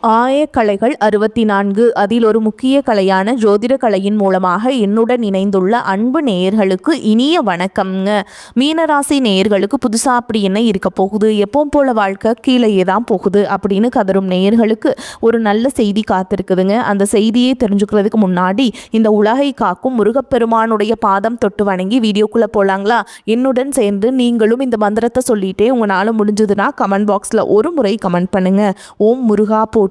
ஆயக்கலைகள் 64 அதில் ஒரு முக்கிய கலையான ஜோதிட கலையின் மூலமாக என்னுடன் இணைந்துள்ள அன்பு நேயர்களுக்கு இனிய வணக்கம்ங்க. மீனராசி நேயர்களுக்கு புதுசாக அப்படி என்ன இருக்க போகுது, எப்பவும் போல வாழ்க்கை கீழேயே தான் போகுது அப்படின்னு கதரும் நேயர்களுக்கு ஒரு நல்ல செய்தி காத்திருக்குதுங்க. அந்த செய்தியை தெரிஞ்சுக்கிறதுக்கு முன்னாடி இந்த உலகை காக்கும் முருகப்பெருமானுடைய பாதம் தொட்டு வணங்கி வீடியோக்குள்ளே போகலாங்களா? என்னுடன் சேர்ந்து நீங்களும் இந்த மந்திரத்தை சொல்லிட்டே உங்களால் முடிஞ்சதுன்னா கமெண்ட் பாக்ஸில் ஒரு முறை கமெண்ட் பண்ணுங்க. ஓம் முருகா போற்றி,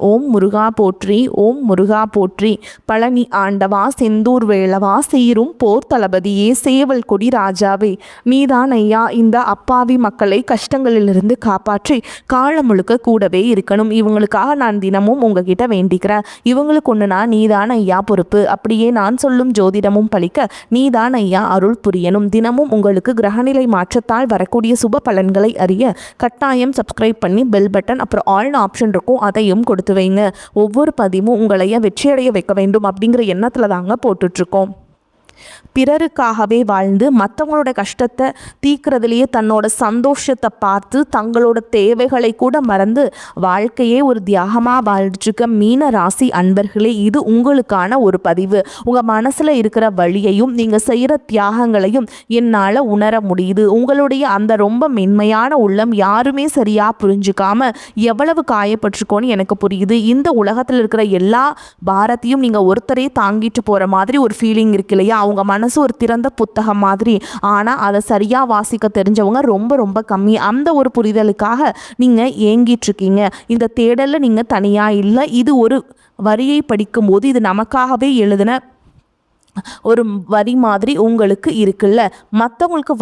ஓம் முருகா போற்றி, ஓம் முருகா போற்றி. பழனி ஆண்டவா, செந்தூர் வேளவா, சீரும் போர் தளபதியே, சேவல் கொடி ராஜாவே, நீதான் ஐயா இந்த அப்பாவி மக்களை கஷ்டங்களிலிருந்து காப்பாற்றி காலம் முழுக்க கூடவே இருக்கணும். இவங்களுக்காக நான் தினமும் உங்ககிட்ட வேண்டிக்கிறேன். இவங்களுக்கு ஒன்றுனா நீதான் ஐயா பொறுப்பு. அப்படியே நான் சொல்லும் ஜோதிடமும் பலிக்க நீதான் ஐயா அருள் புரியணும். தினமும் உங்களுக்கு கிரகநிலை மாற்றத்தால் வரக்கூடிய சுப பலன்களை அறிய கட்டாயம் சப்ஸ்கிரைப் பண்ணி பெல் பட்டன் அப்புறம் ஆல் ஆப்ஷன் இருக்கும் அதையும் கொடுத்து வைங்க. ஒவ்வொரு பதிவும் உங்களைய வெற்றியடைய வைக்க வேண்டும் அப்படிங்கிற எண்ணத்தில் தாங்க போட்டுட்ருக்கோம். பிறருக்காகவே வாழ்ந்து மற்றவங்களோட கஷ்டத்தை தீர்க்கிறதுலையே தன்னோட சந்தோஷத்தை பார்த்து தங்களோட தேவைகளை கூட மறந்து வாழ்க்கையே ஒரு தியாகமாக வாழ்ந்துட்டுருக்க மீன ராசி அன்பர்களே, இது உங்களுக்கான ஒரு பதிவு. உங்கள் மனசில் இருக்கிற வழியையும் நீங்கள் செய்கிற தியாகங்களையும் என்னால் உணர முடியுது. உங்களுடைய அந்த ரொம்ப மென்மையான உள்ளம் யாருமே சரியாக புரிஞ்சுக்காம எவ்வளவு காயப்பட்டிருக்கோன்னு எனக்கு புரியுது. இந்த உலகத்தில் இருக்கிற எல்லா பாரத்தையும் நீங்கள் ஒருத்தரே தாங்கிட்டு போகிற மாதிரி ஒரு ஃபீலிங் இருக்கு இல்லையா? அவங்க மனசு ஒரு திறந்த புத்தகம் மாதிரி. ஆனால் அதை சரியாக வாசிக்க தெரிஞ்சவங்க ரொம்ப ரொம்ப கம்மி. அந்த ஒரு புரிதலுக்காக நீங்கள் ஏங்கிட்டுருக்கீங்க. இந்த தேடலில் நீங்கள் தனியாக இல்லை. இது ஒரு வரியை படிக்கும்போது இது நமக்காகவே எழுதின ஒரு வரி மாதிரி உங்களுக்கு இருக்குல்ல. மற்றவங்களுக்கு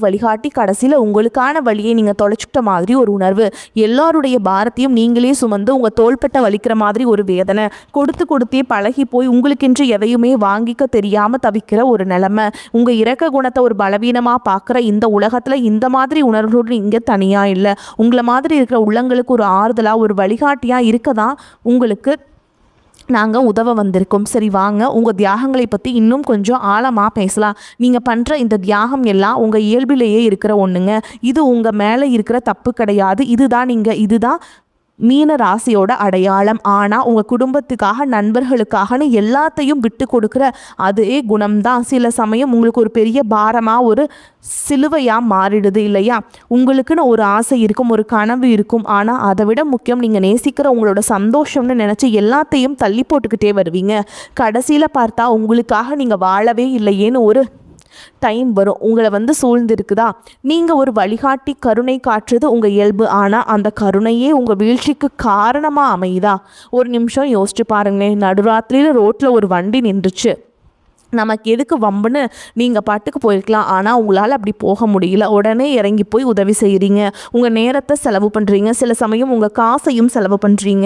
வழிகாட்டி கடைசியில் உங்களுக்கான வழியை நீங்கள் தொலைச்சிட்ட மாதிரி ஒரு உணர்வு. எல்லாருடைய பாரத்தையும் நீங்களே சுமந்து உங்கள் தோள்பட்டை வலிக்கிற மாதிரி ஒரு வேதனை. கொடுத்தே பழகி போய் உங்களுக்கென்று எதையுமே வாங்கிக்க தெரியாமல் தவிக்கிற ஒரு நிலைமை. உங்கள் இரக்க குணத்தை ஒரு பலவீனமாக பார்க்குற இந்த உலகத்தில் இந்த மாதிரி உணர்வுகளோடு இங்கே தனியாக இல்லை. உங்களை மாதிரி இருக்கிற உள்ளங்களுக்கு ஒரு ஆறுதலாக ஒரு வழிகாட்டியாக இருக்க தான் உங்களுக்கு நாங்கள் உதவ வந்திருக்கோம். சரி வாங்க, உங்கள் தியாகங்களை பற்றி இன்னும் கொஞ்சம் ஆழமாக பேசலாம். நீங்கள் பண்ணுற இந்த தியாகம் எல்லாம் உங்கள் இயல்பிலேயே இருக்கிற ஒன்றுங்க. இது உங்கள் மேலே இருக்கிற தப்பு கிடையாது. இதுதான் மீன ராசியோட அடையாளம். ஆனால் உங்கள் குடும்பத்துக்காக நண்பர்களுக்காகனு எல்லாத்தையும் விட்டு கொடுக்குற அதே குணம்தான் சில சமயம் உங்களுக்கு ஒரு பெரிய பாரமாக ஒரு சிலுவையாக மாறிடுது இல்லையா? உங்களுக்குன்னு ஒரு ஆசை இருக்கும், ஒரு கனவு இருக்கும். ஆனால் அதை விட முக்கியம் நீங்கள் நேசிக்கிற உங்களோட சந்தோஷம்னு நினச்சி எல்லாத்தையும் தள்ளி போட்டுக்கிட்டே வருவீங்க. கடைசியில் பார்த்தா உங்களுக்காக நீங்கள் வாழவே இல்லையேன்னு ஒரு டைம் வரும். உங்களை சூழ்ந்திருக்குதா? நீங்கள் ஒரு வழிகாட்டி கருணை காட்டுறது உங்கள் இயல்பு. ஆனால் அந்த கருணையே உங்கள் வீழ்ச்சிக்கு காரணமாக அமையுதா? ஒரு நிமிஷம் யோசிச்சு பாருங்களேன். நடுராத்திரியில் ரோட்டில் ஒரு வண்டி நின்றுச்சு. நமக்கு எதுக்கு வம்புன்னு நீங்கள் பாட்டுக்கு போயிருக்கலாம். ஆனால் உங்களால் அப்படி போக முடியல. உடனே இறங்கி போய் உதவி செய்கிறீங்க. உங்கள் நேரத்தை செலவு பண்ணுறீங்க. சில சமயம் உங்கள் காசையும் செலவு பண்ணுறீங்க.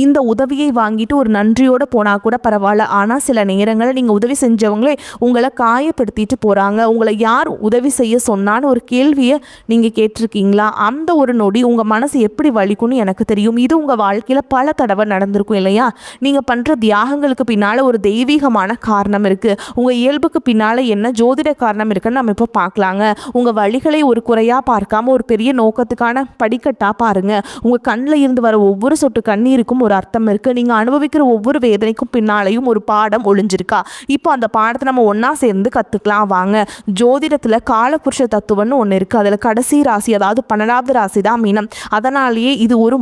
இந்த உதவியை வாங்கிட்டு ஒரு நன்றியோடு போனால் கூட பரவாயில்ல. ஆனால் சில நேரங்களில் நீங்கள் உதவி செஞ்சவங்களே உங்களை காயப்படுத்திட்டு போகிறாங்க. உங்களை யார் உதவி செய்ய சொன்னான்னு ஒரு கேள்வியை நீங்கள் கேட்டிருக்கீங்களா? அந்த ஒரு நொடி உங்கள் மனசு எப்படி வலிக்கும்னு எனக்கு தெரியும். இது உங்கள் வாழ்க்கையில் பல தடவை நடந்திருக்கும் இல்லையா? நீங்கள் பண்ணுற தியாகங்களுக்கு பின்னால் ஒரு தெய்வீகமான காரணம் இருக்குது. உங்கள் இயல்புக்கு பின்னால் என்ன ஜோதிட காரணம் இருக்குன்னு நம்ம இப்போ பார்க்கலாங்க. உங்கள் வழிகளை ஒரு குறையாக பார்க்காம ஒரு பெரிய நோக்கத்துக்கான படிக்கட்டாக பாருங்கள். உங்கள் கண்ணில் இருந்து வர ஒவ்வொரு சொட்டு கண்ணீருக்கும் ஒரு அர்த்தம் இருக்குது. நீங்கள் அனுபவிக்கிற ஒவ்வொரு வேதனைக்கும் பின்னாலையும் ஒரு பாடம் ஒளிஞ்சிருக்கா? இப்போ அந்த பாடத்தை நம்ம ஒன்றா சேர்ந்து கற்றுக்கலாம் வாங்க. ஜோதிடத்தில் காலபுருஷ தத்துவம்னு ஒன்று இருக்குது. அதில் கடைசி ராசி, அதாவது 12வது ராசி தான் மீனம். அதனாலேயே இது ஒரு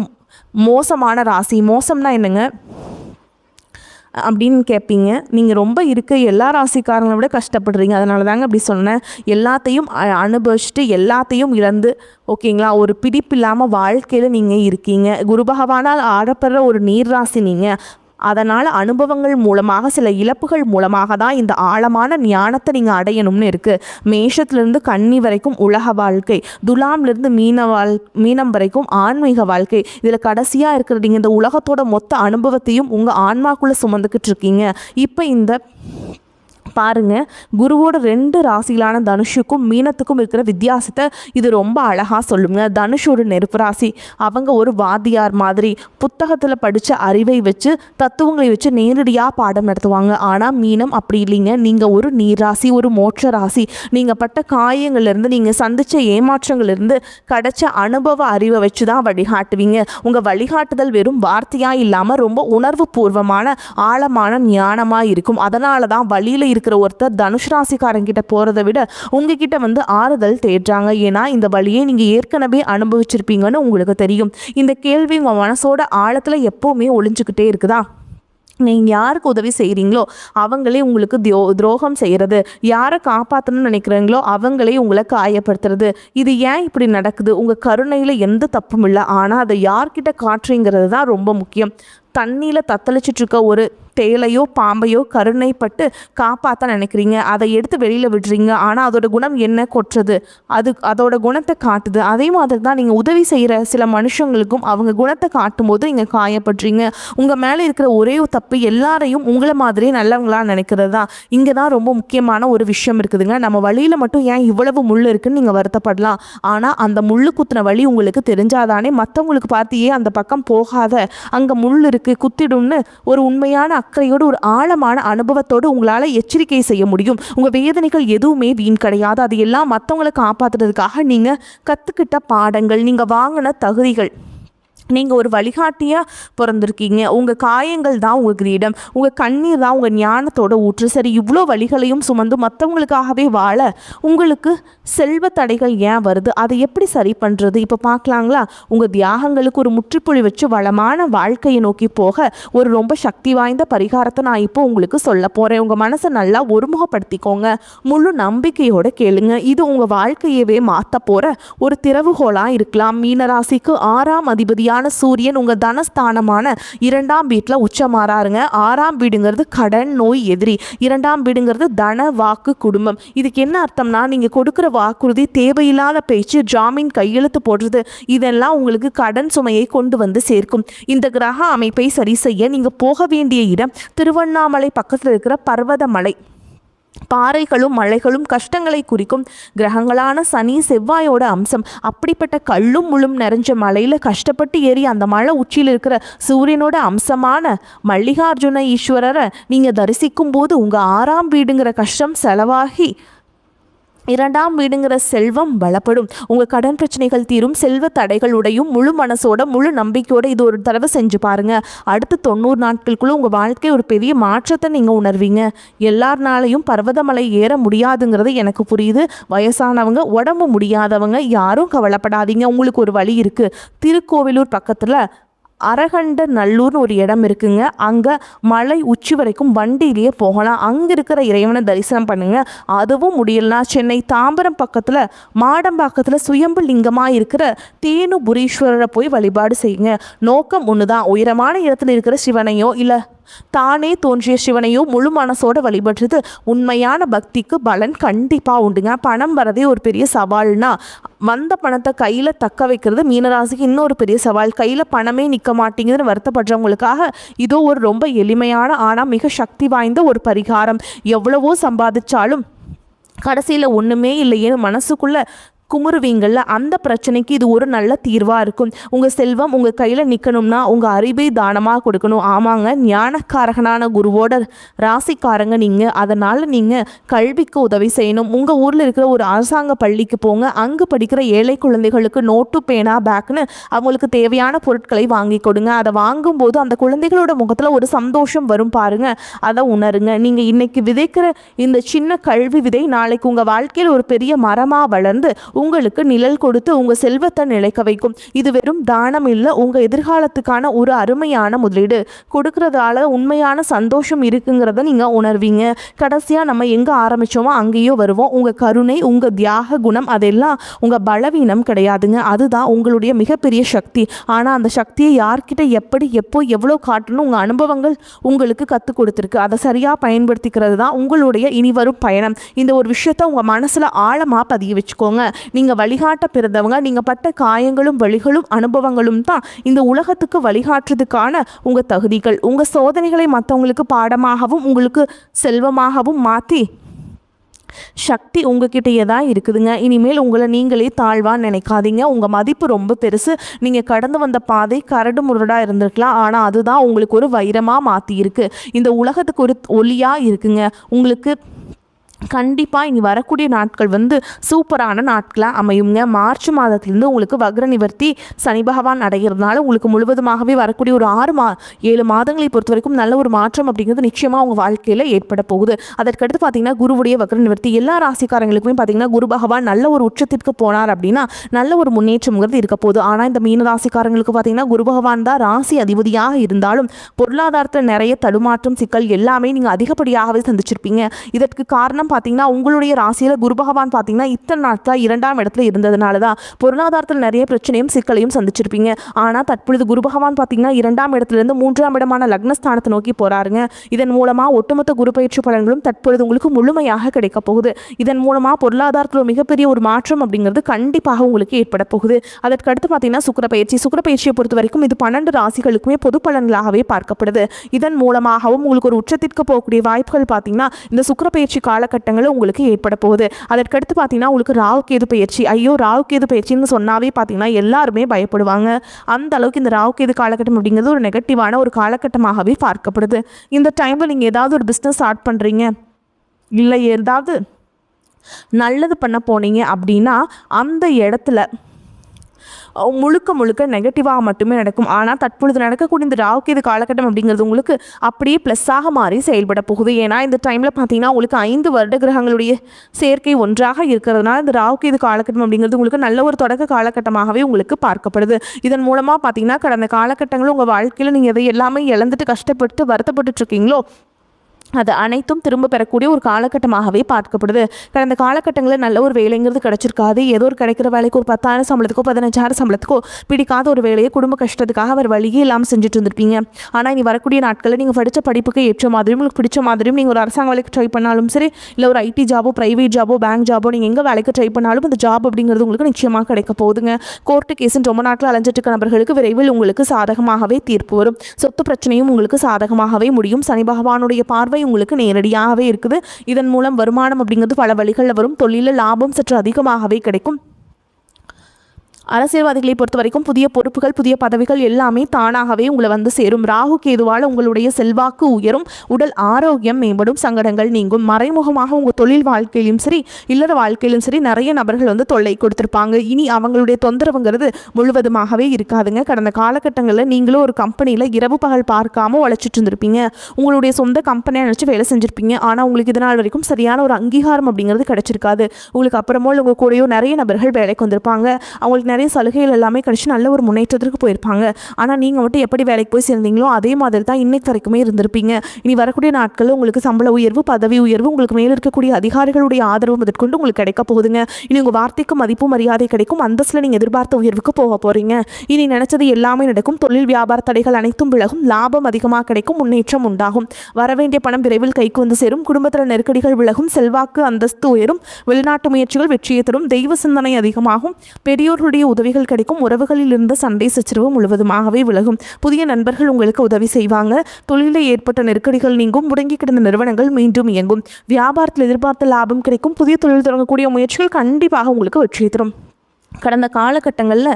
மோசமான ராசி. மோசம்னா என்னங்க அப்படின்னு கேட்பீங்க. நீங்கள் ரொம்ப எல்லா ராசிக்காரங்களை விட கஷ்டப்படுறீங்க. அதனால தாங்க அப்படி சொன்னேன். எல்லாத்தையும் அனுபவிச்சுட்டு எல்லாத்தையும் இழந்து ஓகேங்களா, ஒரு பிடிப்பு இல்லாமல் வாழ்க்கையில் நீங்கள் இருக்கீங்க. குரு பகவானால் ஆடப்படுற ஒரு நீர் ராசி நீங்கள். அதனால் அனுபவங்கள் மூலமாக சில இழப்புகள் மூலமாக தான் இந்த ஆழமான ஞானத்தை நீங்கள் அடையணும்னு இருக்குது. மேஷத்துலேருந்து கன்னி வரைக்கும் உலக வாழ்க்கை, துலாம்லேருந்து மீனம் வரைக்கும் ஆன்மீக வாழ்க்கை. இதில் கடைசியாக இருக்கிறது நீங்கள் இந்த உலகத்தோட மொத்த அனுபவத்தையும் உங்கள் ஆன்மாக்குள்ளே சுமந்துக்கிட்டு இருக்கீங்க. இப்போ இந்த பாருங்க, குருவோட 2 ராசிகளான தனுஷுக்கும் மீனத்துக்கும் இருக்கிற வித்தியாசத்தை இது ரொம்ப அழகாக சொல்லுங்க. தனுஷோட நெருப்பு ராசி, அவங்க ஒரு வாத்தியார் மாதிரி புத்தகத்தில் படித்த அறிவை வச்சு தத்துவங்களை வச்சு நேரடியாக பாடம் நடத்துவாங்க. ஆனால் மீனம் அப்படி இல்லைங்க. நீங்கள் ஒரு நீர் ராசி, ஒரு மோட்ச ராசி. நீங்கள் பட்ட காயங்கள்லேருந்து, நீங்கள் சந்தித்த ஏமாற்றங்கள்லேருந்து கிடைச்ச அனுபவ அறிவை வச்சு தான் வழிகாட்டுவீங்க. உங்கள் வழிகாட்டுதல் வெறும் வார்த்தையாக இல்லாமல் ரொம்ப உணர்வு பூர்வமான ஆழமான ஞானமாக இருக்கும். அதனால தான் வழியில் இருக்கிற ஒருத்தர் தனுஷ் ராசிக்காரங்கிட்ட போகிறத விட உங்ககிட்ட வந்து ஆறுதல் தேடுறாங்க. ஏன்னா இந்த வழியை நீங்கள் ஏற்கனவே அனுபவிச்சிருப்பீங்கன்னு உங்களுக்கு தெரியும். இந்த கேள்வி உங்கள் மனசோட ஆழத்தில் எப்போவுமே ஒளிஞ்சுக்கிட்டே இருக்குதா? நீங்கள் யாருக்கு உதவி செய்கிறீங்களோ அவங்களே உங்களுக்கு துரோகம் செய்கிறது, யாரை காப்பாற்றணும்னு நினைக்கிறீங்களோ அவங்களே உங்களை காயப்படுத்துறது. இது ஏன் இப்படி நடக்குது? உங்கள் கருணையில் எந்த தப்பும் இல்லை, ஆனால் அதை யார்கிட்ட காட்டுறீங்கிறது தான் ரொம்ப முக்கியம். தண்ணியில் தத்தளிச்சிட்ருக்க ஒரு தேலையோ பாம்பையோ கருணைப்பட்டு காப்பாற்ற நினைக்கிறீங்க, அதை எடுத்து வெளியில் விடுறீங்க. ஆனால் அதோட குணம் என்ன? கொட்டுறது. அதோட குணத்தை காட்டுது. அதே மாதிரி தான் நீங்கள் உதவி செய்கிற சில மனுஷங்களுக்கும் அவங்க குணத்தை காட்டும் போது நீங்கள் காயப்படுறீங்க. உங்கள் மேலே இருக்கிற ஒரே தப்பு எல்லாரையும் உங்களை மாதிரியே நல்லவங்களாக நினைக்கிறது தான். இங்கே தான் ரொம்ப முக்கியமான ஒரு விஷயம் இருக்குதுங்க. நம்ம வழியில் மட்டும் ஏன் இவ்வளவு முள் இருக்குன்னு நீங்கள் வருத்தப்படலாம். ஆனால் அந்த முள்ளு குத்தின வழி உங்களுக்கு தெரிஞ்சாதானே மற்றவங்களுக்கு பார்த்தியே அந்த பக்கம் போகாத, அங்கே முள் இருக்குது குத்திடும்னு ஒரு உண்மையான அக்கறையோடு ஒரு ஆழமான அனுபவத்தோடு உங்களால் எச்சரிக்கை செய்ய முடியும். உங்கள் வேதனைகள் எதுவுமே வீண் கிடையாது. அது எல்லாம் மற்றவங்களை காப்பாற்றுறதுக்காக நீங்கள் கற்றுக்கிட்ட பாடங்கள், நீங்கள் வாங்கின தகுதிகள். நீங்கள் ஒரு வழிகாட்டியாக பிறந்திருக்கீங்க. உங்கள் காயங்கள் தான் உங்கள் கிரீடம், உங்கள் கண்ணீர் தான் உங்கள் ஞானத்தோட ஊற்று. சரி, இவ்வளோ வழிகளையும் சுமந்து மற்றவங்களுக்காகவே வாழ உங்களுக்கு செல்வ தடைகள் ஏன் வருது? அதை எப்படி சரி பண்ணுறது? இப்போ பார்க்கலாங்களா? உங்கள் தியாகங்களுக்கு ஒரு முற்றுப்புள்ளி வச்சு வளமான வாழ்க்கையை நோக்கி போக ஒரு ரொம்ப சக்தி வாய்ந்த பரிகாரத்தை நான் இப்போ உங்களுக்கு சொல்ல போகிறேன். உங்கள் மனசை நல்லா ஒருமுகப்படுத்திக்கோங்க. முழு நம்பிக்கையோடு கேளுங்க. இது உங்கள் வாழ்க்கையவே மாற்ற போகிற ஒரு திறவுகோலாக இருக்கலாம். மீனராசிக்கு 6ஆம் அதிபதியாக சூரியன் உங்க தனஸ்தானமான 2ஆம் வீட்டில் உச்சமாறாருங்க. 6ஆம் வீடுங்கிறது கடன், நோய், எதிரி. 2ஆம் வீடுங்கிறது தன, வாக்கு, குடும்பம். இதுக்கு என்ன அர்த்தம்னா, நீங்க கொடுக்குற வாக்குறுதி, தேவையில்லாத பேச்சு, ஜாமீன் கையெழுத்து போடுறது, இதெல்லாம் உங்களுக்கு கடன் சுமையை கொண்டு வந்து சேர்க்கும். இந்த கிரக அமைப்பை சரி செய்ய நீங்க போக வேண்டிய இடம் திருவண்ணாமலை பக்கத்தில் இருக்கிற பர்வதமலை. பாறைகளும் மலைகளும் கஷ்டங்களை குறிக்கும் கிரகங்களான சனி, செவ்வாயோட அம்சம். அப்படிப்பட்ட கல்லும் முள்ளும் நிறைஞ்ச மலையில் கஷ்டப்பட்டு ஏறி அந்த மலை உச்சியில் இருக்கிற சூரியனோட அம்சமான மல்லிகார்ஜுன ஈஸ்வரரை நீங்கள் தரிசிக்கும் போது உங்கள் 6ஆம் வீடுங்கிற கஷ்டம் செலவாகி 2ஆம் வீடுங்கிற செல்வம் பலப்படும். உங்கள் கடன் பிரச்சனைகள் தீரும், செல்வ தடைகள் உடையும். முழு மனசோட முழு நம்பிக்கையோட இது ஒரு தடவை செஞ்சு பாருங்க. அடுத்து 90 நாட்களுக்குள்ள உங்கள் வாழ்க்கை ஒரு பெரிய மாற்றத்தை நீங்கள் உணர்வீங்க. எல்லாருனாலையும் பர்வதமலை ஏற முடியாதுங்கிறது எனக்கு புரியுது. வயசானவங்க, உடம்பு முடியாதவங்க யாரும் கவலைப்படாதீங்க. உங்களுக்கு ஒரு வழி இருக்குது. திருக்கோவிலூர் பக்கத்தில் அரகண்ட நல்லூர்னு ஒரு இடம் இருக்குங்க. அங்கே மலை உச்சி வரைக்கும் வண்டியிலேயே போகலாம். அங்கே இருக்கிற இறைவனை தரிசனம் பண்ணுங்க. அதுவும் முடியலனா சென்னை தாம்பரம் பக்கத்தில் மாடம்பாக்கத்தில் சுயம்பு லிங்கமாக இருக்கிற தேனுபுரீஸ்வரரை போய் வழிபாடு செய்யுங்க. நோக்கம் ஒன்று தான். உயரமான இடத்துல இருக்கிற சிவனையோ இல்லை தானே தோன்றிய சிவனையோ முழு மனசோட வழிபடுறது உண்மையான பக்திக்கு பலன் கண்டிப்பாக உண்டுங்க. பணம் வரதே ஒரு பெரிய சவால்னா வந்த பணத்தை கையில் தக்க வைக்கிறது மீனராசிக்கு இன்னொரு பெரிய சவால். கையில் பணமே நிற்க மாட்டேங்குதுன்னு வருத்தப்படுறவங்களுக்காக இதோ ஒரு ரொம்ப எளிமையான ஆனால் மிக சக்தி வாய்ந்த ஒரு பரிகாரம். எவ்வளவோ சம்பாதிச்சாலும் கடைசியில் ஒன்றுமே இல்லையே மனசுக்குள்ளே குமுறுவீங்கள்ல, அந்த பிரச்சனைக்கு இது ஒரு நல்ல தீர்வாக இருக்கும். உங்கள் செல்வம் உங்கள் கையில் நிற்கணும்னா உங்கள் அறிவை தானமாக கொடுக்கணும். ஆமாங்க, ஞானக்காரகனான குருவோட ராசிக்காரங்க நீங்கள். அதனால் நீங்கள் கல்விக்கு உதவி செய்யணும். உங்கள் ஊரில் இருக்கிற ஒரு அரசாங்க பள்ளிக்கு போங்க. அங்கே படிக்கிற ஏழை குழந்தைகளுக்கு நோட்டு, பேனா, பேக்னு அவங்களுக்கு தேவையான பொருட்களை வாங்கி கொடுங்க. அதை வாங்கும்போது அந்த குழந்தைகளோட முகத்தில் ஒரு சந்தோஷம் வரும் பாருங்க. அதை உணருங்க. நீங்கள் இன்னைக்கு விதைக்கிற இந்த சின்ன கல்வி விதை நாளைக்கு உங்கள் வாழ்க்கையில் ஒரு பெரிய மரமாக வளர்ந்து உங்களுக்கு நிழல் கொடுத்து உங்கள் செல்வத்தை நிலைக்க வைக்கும். இது வெறும் தானம் இல்லை, உங்கள் எதிர்காலத்துக்கான ஒரு அருமையான முதலீடு. கொடுக்கறதால உண்மையான சந்தோஷம் இருக்குங்கிறத நீங்கள் உணர்வீங்க. கடைசியாக நம்ம எங்கே ஆரம்பித்தோமோ அங்கேயோ வருவோம். உங்கள் கருணை, உங்கள் தியாக குணம் அதெல்லாம் உங்கள் பலவீனம் கிடையாதுங்க. அதுதான் உங்களுடைய மிகப்பெரிய சக்தி. ஆனால் அந்த சக்தியை யார்கிட்ட எப்படி எப்போ எவ்வளோ காட்டணும் உங்கள் அனுபவங்கள் உங்களுக்கு கற்றுக் கொடுத்துருக்கு. அதை சரியாக பயன்படுத்திக்கிறது தான் உங்களுடைய இனி வரும் பயணம். இந்த ஒரு விஷயத்தை உங்கள் மனசில் ஆழமாக பதிய வச்சுக்கோங்க. நீங்கள் வழிகாட்ட பிறந்தவங்க. நீங்கள் பட்ட காயங்களும் வழிகளும் அனுபவங்களும் தான் இந்த உலகத்துக்கு வழிகாட்டுறதுக்கான உங்கள் தகுதிகள். உங்கள் சோதனைகளை மற்றவங்களுக்கு பாடமாகவும் உங்களுக்கு செல்வமாகவும் மாற்றி சக்தி உங்ககிட்டயே தான் இருக்குதுங்க. இனிமேல் உங்களை நீங்களே தாழ்வான்னு நினைக்காதீங்க. உங்கள் மதிப்பு ரொம்ப பெருசு. நீங்கள் கடந்து வந்த பாதை கரடு முரடாக இருந்திருக்கலாம், ஆனால் அதுதான் உங்களுக்கு ஒரு வைரமாக மாற்றியிருக்கு. இந்த உலகத்துக்கு ஒரு ஒளியாக இருக்குங்க. உங்களுக்கு கண்டிப்பாக இனி வரக்கூடிய நாட்கள் சூப்பரான நாட்களாக அமையுங்க. மார்ச் மாதத்துலேருந்து உங்களுக்கு வக்ர நிவர்த்தி சனி பகவான் அடைகிறதுனால உங்களுக்கு முழுவதுமாகவே வரக்கூடிய ஒரு 7 மாதங்களை பொறுத்த வரைக்கும் நல்ல ஒரு மாற்றம் அப்படிங்கிறது நிச்சயமாக உங்கள் வாழ்க்கையில் ஏற்பட போகுது. அதற்கடுத்து பார்த்தீங்கன்னா குருவுடைய வக்ர நிவர்த்தி எல்லா ராசிக்காரங்களுக்குமே பார்த்தீங்கன்னா குரு பகவான் நல்ல ஒரு உச்சத்திற்கு போனார் அப்படின்னா நல்ல ஒரு முன்னேற்றம்ங்கிறது இருக்க போகுது. ஆனால் இந்த மீன ராசிக்காரங்களுக்கு பார்த்தீங்கன்னா குரு பகவான் தான் ராசி அதிபதியாக இருந்தாலும் பொருளாதாரத்தில் நிறைய தடுமாற்றம் சிக்கல் எல்லாமே நீங்கள் அதிகப்படியாகவே சந்திச்சிருப்பீங்க. இதற்கு காரணம் பார்த்தீங்கன்னா உங்களுடைய ராசியில் குரு பகவான் பார்த்தீங்கன்னா இத்தனை நாட்களாக 2ஆம் இடத்துல இருந்ததுனால தான் பொருளாதாரத்தில் நிறைய பிரச்சனையும் சிக்கலையும் சந்திச்சிருப்பீங்க. ஆனால் தற்பொழுது குரு பகவான் பார்த்தீங்கன்னா 2ஆம் இடத்துலேருந்து 3ஆம் இடமான லக்னஸ்தானத்தை நோக்கி போறாருங்க. இதன் மூலமாக ஒட்டுமொத்த குரு பயிற்சி பலன்களும் தற்பொழுது உங்களுக்கு முழுமையாக கிடைக்க போகுது. இதன் மூலமாக பொருளாதாரத்தில் மிகப்பெரிய ஒரு மாற்றம் அப்படிங்கிறது கண்டிப்பாக உங்களுக்கு ஏற்பட போகுது. அதற்கடுத்து பார்த்தீங்கன்னா சுக்கிர பயிற்சியை பொறுத்த வரைக்கும் இது 12 ராசிகளுக்குமே பொது பலன்களாகவே பார்க்கப்படுது. இதன் மூலமாகவும் உங்களுக்கு ஒரு உச்சத்திற்கு போகக்கூடிய வாய்ப்புகள் பார்த்தீங்கன்னா இந்த சுக்கிர பயிற்சி காலகட்டங்களில் உங்களுக்கு ஏற்பட போகுது. அதற்கடுத்து பார்த்தீங்கன்னா உங்களுக்கு ராகு கேது பயிற்சி. ஐயோ, ராகு கேது பயிற்சின்னு சொன்னாவே பார்த்தீங்கன்னா எல்லாருமே பயப்படுவாங்க. அந்த அளவுக்கு இந்த ராகு கேது காலகட்டம் அப்படிங்கிறது ஒரு நெகட்டிவான ஒரு காலகட்டமாகவே பார்க்கப்படுது. இந்த டைமில் நீங்கள் ஏதாவது ஒரு பிஸ்னஸ் ஸ்டார்ட் பண்ணுறீங்க, இல்லை ஏதாவது நல்லது பண்ண போனீங்க அப்படின்னா அந்த இடத்துல முழுக்க நெகட்டிவாக மட்டுமே நடக்கும். ஆனால் தற்பொழுது நடக்கக்கூடிய இந்த ராகு கேது காலகட்டம் அப்படிங்கிறது உங்களுக்கு அப்படியே ப்ளஸ்ஸாக மாறி செயல்பட போகுது. ஏன்னா இந்த டைமில் பார்த்தீங்கன்னா உங்களுக்கு 5 வருட கிரகங்களுடைய சேர்க்கை ஒன்றாக இருக்கிறதுனால இந்த ராகு கேது காலகட்டம் அப்படிங்கிறது உங்களுக்கு நல்ல ஒரு தொடக்க காலகட்டமாகவே உங்களுக்கு பார்க்கப்படுது. இதன் மூலமாக பார்த்தீங்கன்னா கடந்த காலகட்டங்களில் உங்கள் வாழ்க்கையில் நீங்கள் எதை எல்லாமே இழந்துட்டு கஷ்டப்பட்டு வருத்தப்பட்டு இருக்கீங்களோ அது அனைத்தும் திரும்ப பெறக்கூடிய ஒரு காலகட்டமாகவே பார்க்கப்படுது. கடந்த காலகட்டங்களில் நல்ல ஒரு வேலைங்கிறது கிடச்சிருக்காது. ஏதோ ஒரு கிடைக்கிற வேலைக்கு ஒரு 10,000 சம்பளத்துக்கோ 15,000 சம்பளத்துக்கோ பிடிக்காத ஒரு வேலையை குடும்ப கஷ்டத்துக்காக அவர் வழியே இல்லாமல் செஞ்சுட்டு இருந்திருப்பீங்க. ஆனால் இனி வரக்கூடிய நாட்களில் நீங்கள் படித்த படிப்புக்கு ஏற்ற மாதிரியும் உங்களுக்கு பிடிச்ச மாதிரியும் நீங்கள் ஒரு அரசாங்க வேலைக்கு ட்ரை பண்ணாலும் சரி, இல்லை ஒரு ஐடி ஜாபோ ப்ரைவேட் ஜாபோ பேங்க் ஜாபோ நீங்கள் எங்கே வேலைக்கு ட்ரை பண்ணாலும் அந்த ஜாப் அப்படிங்கிறது உங்களுக்கு நிச்சயமாக கிடைக்க போகுதுங்க. கோர்ட்டு கேஸுன்னு ரொம்ப நாட்கள் அலைஞ்சிட்டு இருக்க நபர்களுக்கு விரைவில் உங்களுக்கு சாதகமாகவே தீர்ப்பு வரும். சொத்து பிரச்சனையும் உங்களுக்கு சாதகமாகவே முடியும். சனி பகவானுடைய பார்வை உங்களுக்கு நேரடியாகவே இருக்குது. இதன் மூலம் வருமானம் அப்படிங்கிறது பல வழிகளில் வரும். தொழிலில் லாபம் சற்று அதிகமாகவே கிடைக்கும். அரசியல்வாதிகளை பொறுத்த வரைக்கும் புதிய பொறுப்புகள் புதிய பதவிகள் எல்லாமே தானாகவே உங்களை சேரும். ராகு கேதுவால் உங்களுடைய செல்வாக்கு உயரும், உடல் ஆரோக்கியம் மேம்படும், சங்கடங்கள் நீங்கும். மறைமுகமாக உங்கள் தொழில் வாழ்க்கையிலும் சரி இல்லற வாழ்க்கையிலும் சரி நிறைய நபர்கள் தொல்லை கொடுத்துருப்பாங்க. இனி அவங்களுடைய தொந்தரவுங்கிறது முழுவதுமாகவே இருக்காதுங்க. கடந்த காலகட்டங்களில் நீங்களும் ஒரு கம்பெனியில் இரவு பகல் பார்க்காம உழைச்சிட்டு இருந்திருப்பீங்க. உங்களுடைய சொந்த கம்பெனியை நினச்சி வேலை செஞ்சுருப்பீங்க. ஆனால் உங்களுக்கு இதனால் வரைக்கும் சரியான ஒரு அங்கீகாரம் அப்படிங்கிறது கிடைச்சிருக்காது. உங்களுக்கு அப்புறமோ உங்கள் கூடயோ நிறைய நபர்கள் வேலைக்கு வந்திருப்பாங்க. அவங்களுக்கு நிறைய சலுகைகள் எல்லாமே கிடைச்சி நல்ல ஒரு முன்னேற்றத்திற்கு போயிருப்பாங்க. ஆனால் நீங்கள் மட்டும் எப்படி வேலைக்கு போய் சேர்ந்தீங்களோ அதே மாதிரி தான் இன்னைக்கு வரைக்குமே இருந்திருப்பீங்க. இனி வரக்கூடிய நாட்களில் உங்களுக்கு சம்பள உயர்வு பதவி உயர்வு உங்களுக்கு மேலே இருக்கக்கூடிய அதிகாரிகளுடைய ஆதரவு முதற்கொண்டு உங்களுக்கு கிடைக்க போகுதுங்க. இனி உங்கள் வார்த்தைக்கு மதிப்பு மரியாதை கிடைக்கும். அந்தஸ்தில் நீங்கள் எதிர்பார்த்த உயர்வுக்கு போக போகிறீங்க. இனி நினைச்சது எல்லாமே நடக்கும். தொழில் வியாபார தடைகள் அனைத்தும் விலகும். லாபம் அதிகமாக கிடைக்கும். முன்னேற்றம் உண்டாகும். வரவேண்டிய பணம் விரைவில் கைக்கு சேரும். குடும்பத்தில் நெருக்கடிகள் விலகும். செல்வாக்கு அந்தஸ்து உயரும். வெளிநாட்டு முயற்சிகள் வெற்றியை தரும். தெய்வ சிந்தனை அதிகமாகும். பெரியோர்களுடைய உதவிகள் கிடைக்கும். உறவுகளில் இருந்த சண்டை சச்சரவு முழுவதுமாகவே விலகும். புதிய நண்பர்கள் உங்களுக்கு உதவி செய்வாங்க. தொழிலில் ஏற்பட்ட நெருக்கடிகள் நீங்கும். முடங்கி கிடந்த நிறுவனங்கள் மீண்டும் இயங்கும். வியாபாரத்தில் எதிர்பார்த்த லாபம் கிடைக்கும். புதிய தொழில் தொடங்கக்கூடிய முயற்சிகள் கண்டிப்பாக உங்களுக்கு வெற்றி தரும். கடந்த காலகட்டங்களில்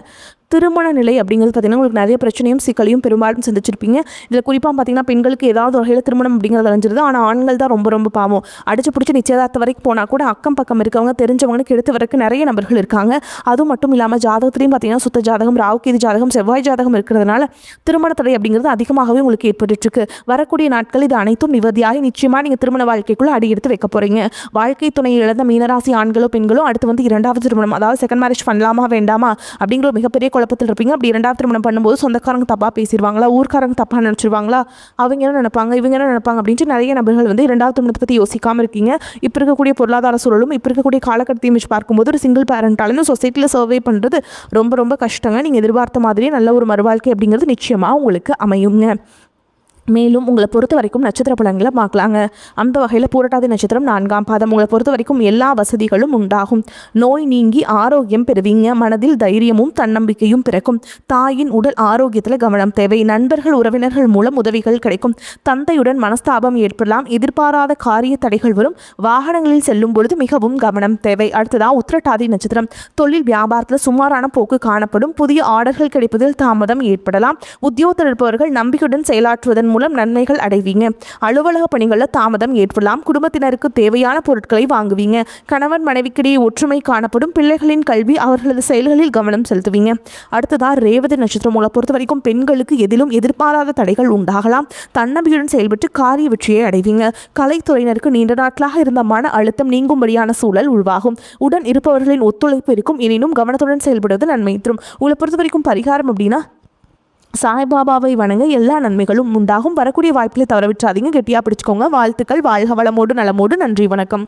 திருமண நிலை அப்படிங்கிறது பார்த்திங்கன்னா உங்களுக்கு நிறைய பிரச்சனையும் சிக்கலையும் பெரும்பாலும் சந்திச்சிருப்பீங்க. இதில் குறிப்பாக பார்த்திங்கன்னா பெண்களுக்கு ஏதாவது வகையில் திருமணம் அப்படிங்கிறது அலைஞ்சிருது. ஆனால் ஆண்கள் தான் ரொம்ப ரொம்ப பாவம். அடிச்சு பிடிச்சி நிச்சயதார்த்த வரைக்கும் போனால் கூட அக்கம் பக்கம் இருக்கவங்க தெரிஞ்சவங்களுக்கு எடுத்து வரைக்கும் நிறைய நபர்கள் இருக்காங்க. அதுவும் மட்டும் இல்லாமல் ஜாதகத்திலையும் பார்த்திங்கன்னா சுத்த ஜாதகம் ராகு கேது ஜாதகம் செவ்வாய் ஜாதகம் இருக்கிறதுனால திருமண தடை அப்படிங்கிறது அதிகமாகவே உங்களுக்கு ஏற்பட்டுருக்கு. வரக்கூடிய நாட்கள் இது அனைத்தும் நிவதியாகி நிச்சயமாக நீங்கள் திருமண வாழ்க்கைக்குள்ளே அடி எடுத்து வைக்க போகிறீங்க. வாழ்க்கை துணையை இழந்த மீனராசி ஆண்களோ பெண்களோ அடுத்து இரண்டாவது திருமணம் அதாவது செகண்ட் மேரேஜ் பண்ணலாமா வேண்டாமா அப்படிங்கிற மிகப்பெரிய குழப்பத்தில் இருப்பீங்க. அப்படி இரண்டாவது திருமணம் பண்ணும்போது சொந்தக்காரங்க தப்பாக பேசிடுவாங்களா, ஊர்க்காரங்க தப்பாக நினச்சிருவாங்களா, அவங்க என்ன நினைப்பாங்க இவங்க என்ன நினைப்பாங்க அப்படின்ட்டு நிறைய நபர்கள் இரண்டாவது திருமணத்தை பற்றி யோசிக்காமல் இருக்கீங்க. இப்போ இருக்கக்கூடிய பொருளாதார சூழலும் இப்போ இருக்கக்கூடிய காலகட்டத்தையும் வச்சு பார்க்கும்போது ஒரு சிங்கிள் பேரண்டாலும் சொசைட்டியில் சர்வே பண்ணுறது ரொம்ப ரொம்ப கஷ்டங்க. நீங்கள் எதிர்பார்த்த மாதிரியே நல்ல ஒரு மறுவாழ்க்கை அப்படிங்கிறது நிச்சயமாக உங்களுக்கு அமையுங்க. மேலும் உங்களை பொறுத்த வரைக்கும் நட்சத்திர பலன்களை பார்க்கலாங்க. அந்த வகையில் பூரட்டாதி நட்சத்திரம் 4ஆம் பாதம். உங்களை பொறுத்த வரைக்கும் எல்லா வசதிகளும் உண்டாகும். நோய் நீங்கி ஆரோக்கியம் பெறுவீங்க. மனதில் தைரியமும் தன்னம்பிக்கையும் பிறக்கும். தாயின் உடல் ஆரோக்கியத்தில் கவனம் தேவை. நண்பர்கள் உறவினர்கள் மூலம் உதவிகள் கிடைக்கும். தந்தையுடன் மனஸ்தாபம் ஏற்படலாம். எதிர்பாராத காரிய தடைகள் வரும். வாகனங்களில் செல்லும் பொழுது மிகவும் கவனம் தேவை. அடுத்ததாக உத்திரட்டாதி நட்சத்திரம். தொழில் வியாபாரத்தில் சுமாரான போக்கு காணப்படும். புதிய ஆர்டர்கள் கிடைப்பதில் தாமதம் ஏற்படலாம். உத்தியோகத்தில் இருப்பவர்கள் நம்பிக்கையுடன் செயலாற்றுவதன் மூலம் நன்மைகள் அடைவீங்க. அலுவலக பணிகளில் தாமதம் ஏற்படலாம். குடும்பத்தினருக்கு தேவையான பொருட்களை வாங்குவீங்க. கணவன் மனைவிக்கிடையே ஒற்றுமை காணப்படும். பிள்ளைகளின் கல்வி அவர்களது செயல்களில் கவனம் செலுத்துவீங்க. அடுத்ததா ரேவதி நட்சத்திரம். உங்களை பொறுத்த வரைக்கும் பெண்களுக்கு எதிலும் எதிர்பாராத தடைகள் உண்டாகலாம். தன்னம்பிக்கையுடன் செயல்பட்டு காரிய வெற்றியை அடைவீங்க. கலைத்துறையினருக்கு நீண்ட நாட்களாக இருந்த மன அழுத்தம் நீங்கும்படியான சூழல் உருவாகும். உடன் இருப்பவர்களின் ஒத்துழைப்பு இருக்கும். எனினும் கவனத்துடன் செயல்படுவது நன்மை தரும். உங்களை பொறுத்த வரைக்கும் பரிகாரம் அப்படின்னா சாய்பாபாவை வணங்க எல்லா நன்மைகளும் உண்டாகும். வரக்கூடிய வாய்ப்பில் தவற விட்டுறாதீங்க. கெட்டியாக பிடிச்சிக்கோங்க. வாழ்த்துக்கள். வாழ்க வளமோடு நலமோடு. நன்றி, வணக்கம்.